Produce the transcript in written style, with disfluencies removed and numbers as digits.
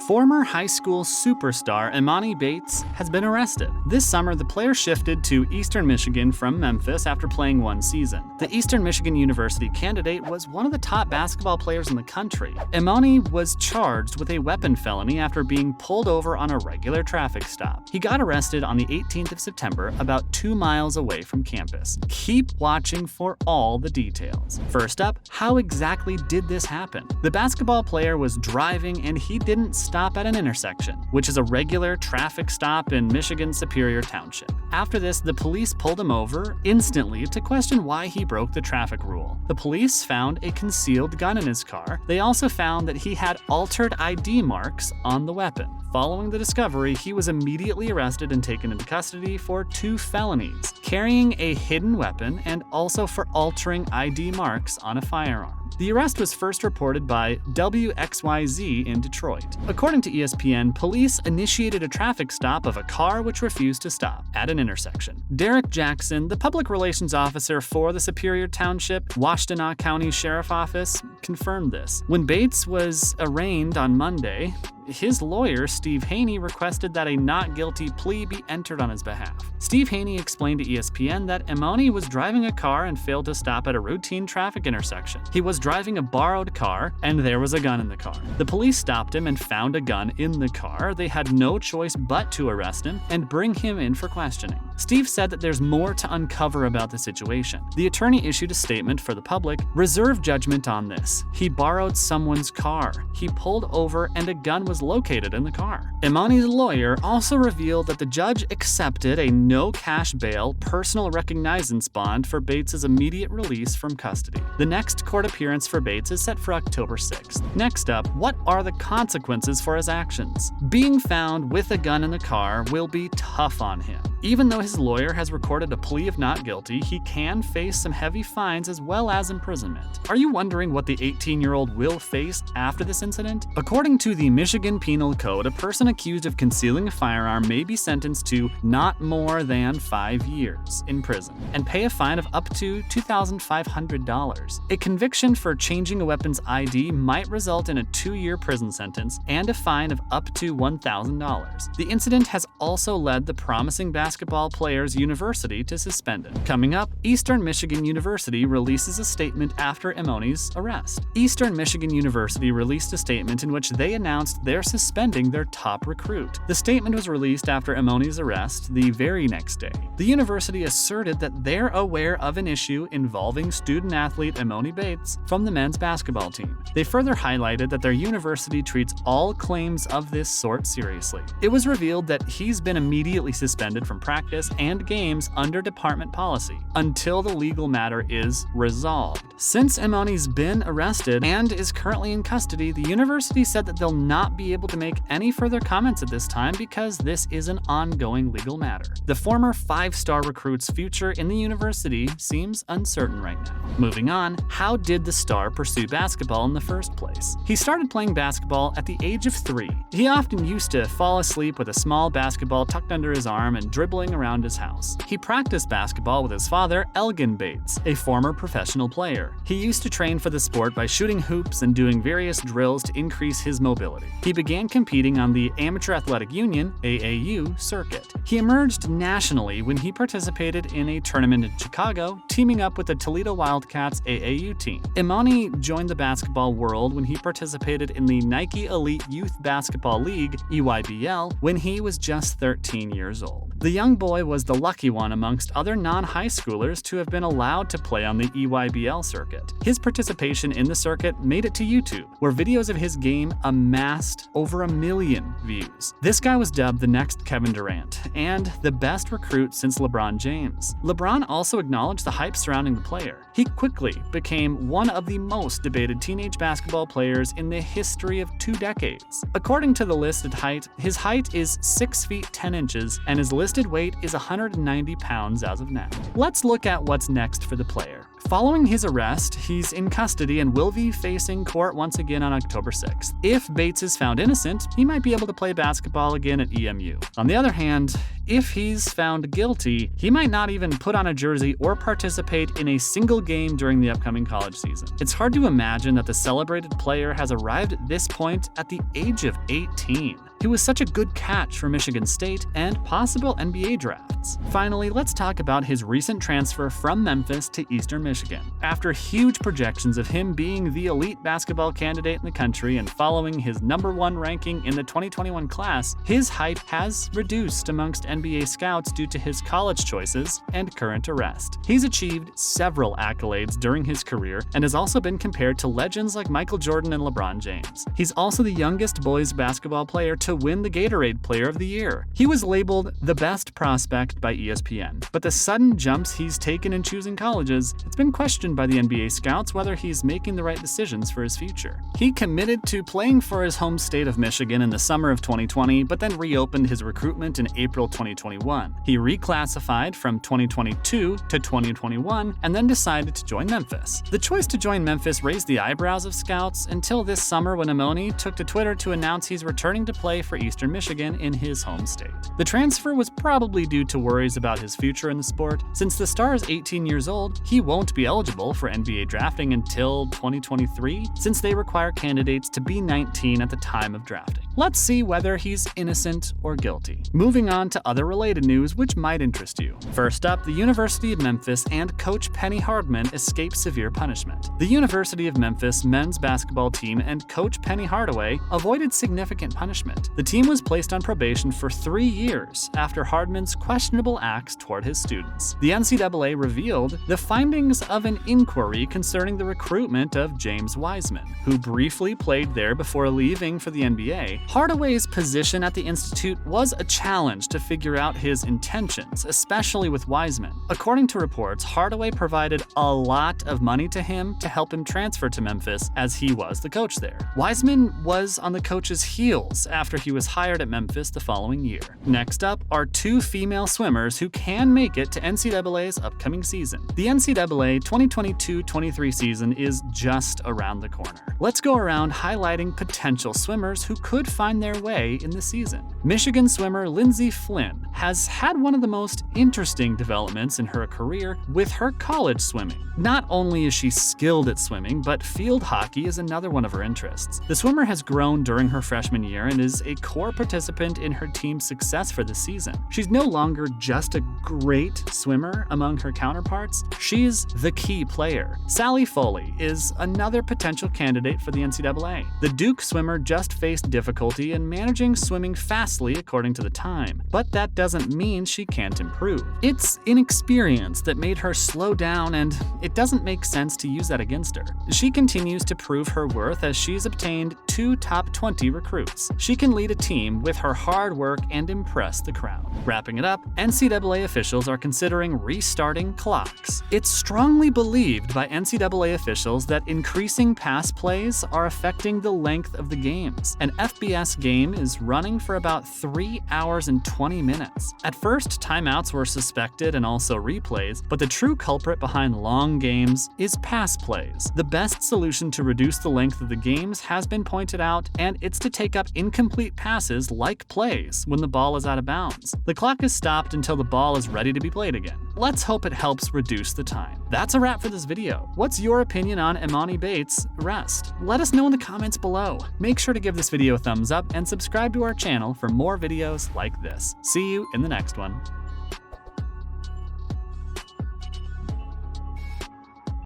Former high school superstar Emoni Bates has been arrested. This summer, the player shifted to Eastern Michigan from Memphis after playing one season. The Eastern Michigan University candidate was one of the top basketball players in the country. Emoni was charged with a weapon felony after being pulled over on a regular traffic stop. He got arrested on the 18th of September, about 2 miles away from campus. Keep watching for all the details. First up, how exactly did this happen? The basketball player was driving and he didn't stop at an intersection, which is a regular traffic stop in Michigan's Superior Township. After this, the police pulled him over instantly to question why he broke the traffic rule. The police found a concealed gun in his car. They also found that he had altered ID marks on the weapon. Following the discovery, he was immediately arrested and taken into custody for 2 felonies, carrying a hidden weapon and also for altering ID marks on a firearm. The arrest was first reported by WXYZ in Detroit. According to ESPN, police initiated a traffic stop of a car which refused to stop at an intersection. Derrick Jackson, the public relations officer for the Superior Township, Washtenaw County Sheriff Office, confirmed this. When Bates was arraigned on Monday, his lawyer, Steve Haney, requested that a not guilty plea be entered on his behalf. Steve Haney explained to ESPN that Emoni was driving a car and failed to stop at a routine traffic intersection. He was driving a borrowed car, and there was a gun in the car. The police stopped him and found a gun in the car. They had no choice but to arrest him and bring him in for questioning. Steve said that there's more to uncover about the situation. The attorney issued a statement for the public, reserve judgment on this. He borrowed someone's car. He pulled over and a gun was located in the car. Emoni's lawyer also revealed that the judge accepted a no-cash bail personal recognizance bond for Bates' immediate release from custody. The next court appearance for Bates is set for October 6th. Next up, what are the consequences for his actions? Being found with a gun in the car will be tough on him. Even though his lawyer has recorded a plea of not guilty, he can face some heavy fines as well as imprisonment. Are you wondering what the 18-year-old will face after this incident? According to the Michigan Penal Code, a person accused of concealing a firearm may be sentenced to not more than 5 years in prison and pay a fine of up to $2,500. A conviction for changing a weapon's ID might result in a 2-year prison sentence and a fine of up to $1,000. The incident has also led the promising basketball player's university to suspend it. Coming up, Eastern Michigan University releases a statement after Emoni's arrest. Eastern Michigan University released a statement in which they announced they're suspending their top recruit. The statement was released after Emoni's arrest the very next day. The university asserted that they're aware of an issue involving student-athlete Emoni Bates from the men's basketball team. They further highlighted that their university treats all claims of this sort seriously. It was revealed that he's been immediately suspended from practice and games under department policy until the legal matter is resolved. Since Emoni's been arrested and is currently in custody, the university said that they'll not be able to make any further comments at this time because this is an ongoing legal matter. The former 5-star recruit's future in the university seems uncertain right now. Moving on, how did the star pursue basketball in the first place? He started playing basketball at the age of 3. He often used to fall asleep with a small basketball tucked under his arm and dribbling around his house. He practiced basketball with his father, Elgin Bates, a former professional player. He used to train for the sport by shooting hoops and doing various drills to increase his mobility. He began competing on the Amateur Athletic Union (AAU) circuit. He emerged nationally when he participated in a tournament in Chicago, teaming up with the Toledo Wildcats AAU team. Emoni joined the basketball world when he participated in the Nike Elite Youth Basketball League (EYBL) when he was just 13 years old. The young boy was the lucky one amongst other non-high schoolers to have been allowed to play on the EYBL circuit. His participation in the circuit made it to YouTube, where videos of his game amassed over 1 million views. This guy was dubbed the next Kevin Durant and the best recruit since LeBron James. LeBron also acknowledged the hype surrounding the player. He quickly became one of the most debated teenage basketball players in the history of 2 decades. According to the listed height, his height is 6 feet 10 inches and is listed listed weight is 190 pounds as of now. Let's look at what's next for the player. Following his arrest, he's in custody and will be facing court once again on October 6th. If Bates is found innocent, he might be able to play basketball again at EMU. On the other hand, if he's found guilty, he might not even put on a jersey or participate in a single game during the upcoming college season. It's hard to imagine that the celebrated player has arrived at this point at the age of 18. He was such a good catch for Michigan State and possible NBA drafts. Finally, let's talk about his recent transfer from Memphis to Eastern Michigan. After huge projections of him being the elite basketball candidate in the country and following his #1 ranking in the 2021 class, his hype has reduced amongst NBA scouts due to his college choices and current arrest. He's achieved several accolades during his career and has also been compared to legends like Michael Jordan and LeBron James. He's also the youngest boys basketball player to win the Gatorade Player of the Year. He was labeled the best prospect by ESPN, but the sudden jumps he's taken in choosing colleges, it's been questioned by the NBA scouts whether he's making the right decisions for his future. He committed to playing for his home state of Michigan in the summer of 2020, but then reopened his recruitment in April 2021. He reclassified from 2022 to 2021 and then decided to join Memphis. The choice to join Memphis raised the eyebrows of scouts until this summer when Emoni took to Twitter to announce he's returning to play for Eastern Michigan in his home state. The transfer was probably due to worries about his future in the sport. Since the star is 18 years old, he won't be eligible for NBA drafting until 2023, since they require candidates to be 19 at the time of drafting. Let's see whether he's innocent or guilty. Moving on to other related news which might interest you. First up, the University of Memphis and coach Penny Hardaway escaped severe punishment. The University of Memphis men's basketball team and coach Penny Hardaway avoided significant punishment. The team was placed on probation for 3 years after Hardman's questionable acts toward his students. The NCAA revealed the findings of an inquiry concerning the recruitment of James Wiseman, who briefly played there before leaving for the NBA. Hardaway's position at the institute was a challenge to figure out his intentions, especially with Wiseman. According to reports, Hardaway provided a lot of money to him to help him transfer to Memphis as he was the coach there. Wiseman was on the coach's heels after he was hired at Memphis the following year. Next up are 2 female swimmers who can make it to NCAA's upcoming season. The NCAA 2022-23 season is just around the corner. Let's go around highlighting potential swimmers who could find their way in the season. Michigan swimmer Lindsey Flynn has had one of the most interesting developments in her career with her college swimming. Not only is she skilled at swimming, but field hockey is another one of her interests. The swimmer has grown during her freshman year and is a core participant in her team's success for the season. She's no longer just a great swimmer among her counterparts, she's the key player. Sally Foley is another potential candidate for the NCAA. The Duke swimmer just faced difficulty in managing swimming fastly according to the time, but that doesn't mean she can't improve. It's inexperience that made her slow down, and it doesn't make sense to use that against her. She continues to prove her worth as she's obtained 2 top 20 recruits. She can lead a team with her hard work and impress the crowd. Wrapping it up, NCAA officials are considering restarting clocks. It's strongly believed by NCAA officials that increasing pass plays are affecting the length of the games. An FBS game is running for about 3 hours and 20 minutes. At first, timeouts were suspected and also replays, but the true culprit behind long games is pass plays. The best solution to reduce the length of the games has been pointed out, and it's to take up incomplete passes like plays when the ball is out of bounds. The clock is stopped until the ball is ready to be played again. Let's hope it helps reduce the time. That's a wrap for this video. What's your opinion on Emoni Bates' arrest? Let us know in the comments below. Make sure to give this video a thumbs up and subscribe to our channel for more videos like this. See you in the next one.